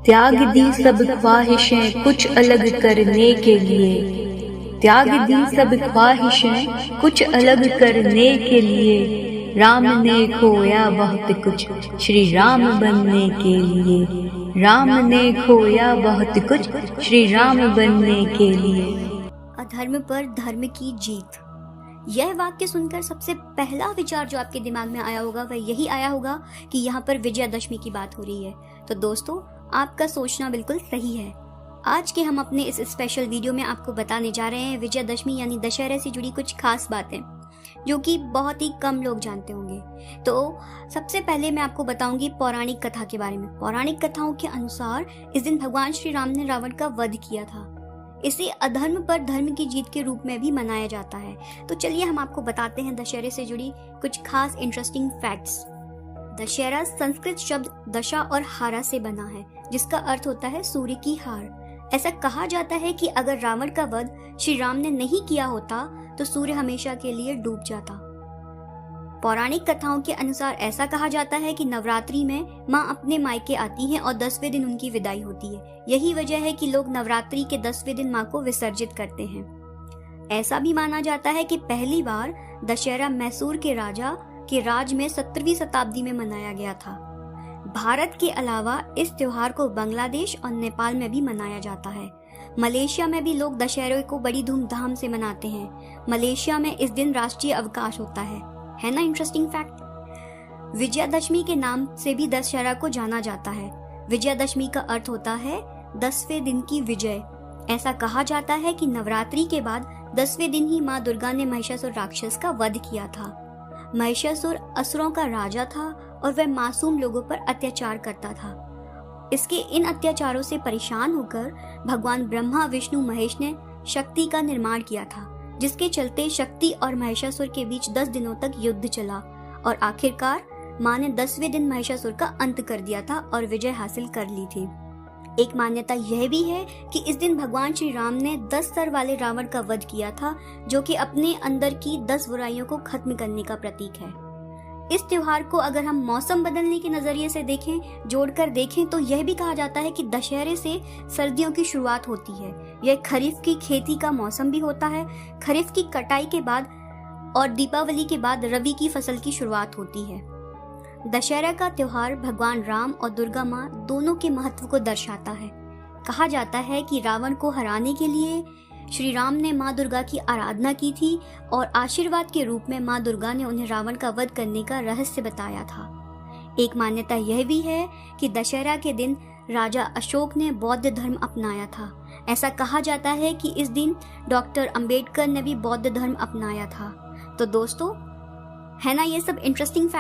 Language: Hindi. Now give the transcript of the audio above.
त्याग दी सब ख्वाहिशें कुछ अलग करने के लिए, त्याग दी सब ख्वाहिशें कुछ अलग करने के लिए। राम ने खोया बहुत कुछ श्री राम बनने के लिए, राम ने खोया बहुत कुछ श्री राम बनने के लिए। अधर्म पर धर्म की जीत। यह वाक्य सुनकर सबसे पहला विचार जो आपके दिमाग में आया होगा वह यही आया होगा कि यहाँ पर विजयादशमी की बात हो रही है। तो दोस्तों, आपका सोचना बिल्कुल सही है। आज के हम अपने इस स्पेशल वीडियो में आपको बताने जा रहे हैं विजयादशमी यानी दशहरे से जुड़ी कुछ खास बातें जो कि बहुत ही कम लोग जानते होंगे। तो सबसे पहले मैं आपको बताऊंगी पौराणिक कथा के बारे में। पौराणिक कथाओं के अनुसार इस दिन भगवान श्री राम ने रावण का वध किया था। इसे अधर्म पर धर्म की जीत के रूप में भी मनाया जाता है। तो चलिए हम आपको बताते हैं दशहरे से जुड़ी कुछ खास इंटरेस्टिंग फैक्ट्स। दशहरा संस्कृत शब्द दशा और हारा से बना है, जिसका अर्थ होता है सूर्य की हार। ऐसा कहा जाता है कि अगर रावण का वध श्री राम ने नहीं किया होता तो सूर्य हमेशा के लिए डूब जाता। पौराणिक कथाओं के अनुसार ऐसा कहा जाता है कि नवरात्रि में माँ अपने मायके आती हैं और 10वें दिन उनकी विदाई होती है। यही वजह है कि लोग नवरात्रि के 10वें दिन माँ को विसर्जित करते हैं। ऐसा भी माना जाता है कि पहली बार दशहरा मैसूर के राजा के राज में 17वीं शताब्दी में मनाया गया था। भारत के अलावा इस त्योहार को बांग्लादेश और नेपाल में भी मनाया जाता है। मलेशिया में भी लोग दशहरे को बड़ी धूमधाम से मनाते हैं। मलेशिया में इस दिन राष्ट्रीय अवकाश होता है ना इंटरेस्टिंग फैक्ट। विजयादशमी के नाम से भी दशहरा को जाना जाता है। विजयादशमी का अर्थ होता है 10वें दिन की विजय। ऐसा कहा जाता है कि नवरात्रि के बाद 10वें दिन ही माँ दुर्गा ने महिषासुर राक्षस का वध किया था। महिषासुर असुरों का राजा था और वह मासूम लोगों पर अत्याचार करता था। इसके इन अत्याचारों से परेशान होकर भगवान ब्रह्मा विष्णु महेश ने शक्ति का निर्माण किया था, जिसके चलते शक्ति और महिषासुर के बीच 10 दिनों तक युद्ध चला और आखिरकार माँ ने 10वें दिन महिषासुर का अंत कर दिया था और विजय हासिल कर ली थी। एक मान्यता यह भी है कि इस दिन भगवान श्री राम ने 10 सर वाले रावण का वध किया था, जो कि अपने अंदर की 10 बुराइयों को खत्म करने का प्रतीक है। इस त्योहार को अगर हम मौसम बदलने के नजरिए से देखें, जोड़कर देखें, तो यह भी कहा जाता है कि दशहरे से सर्दियों की शुरुआत होती है। यह खरीफ की खेती का मौसम भी होता है। खरीफ की कटाई के बाद और दीपावली के बाद रबी की फसल की शुरुआत होती है। दशहरा का त्योहार भगवान राम और दुर्गा माँ दोनों के महत्व को दर्शाता है। कहा जाता है कि रावण को हराने के लिए श्री राम ने माँ दुर्गा की आराधना की थी और आशीर्वाद के रूप में माँ दुर्गा ने उन्हें रावण का वध करने का रहस्य बताया था। एक मान्यता यह भी है कि दशहरा के दिन राजा अशोक ने बौद्ध धर्म अपनाया था। ऐसा कहा जाता है कि इस दिन डॉक्टर अंबेडकर ने भी बौद्ध धर्म अपनाया था। तो दोस्तों, है ना ये सब इंटरेस्टिंग फैक्ट।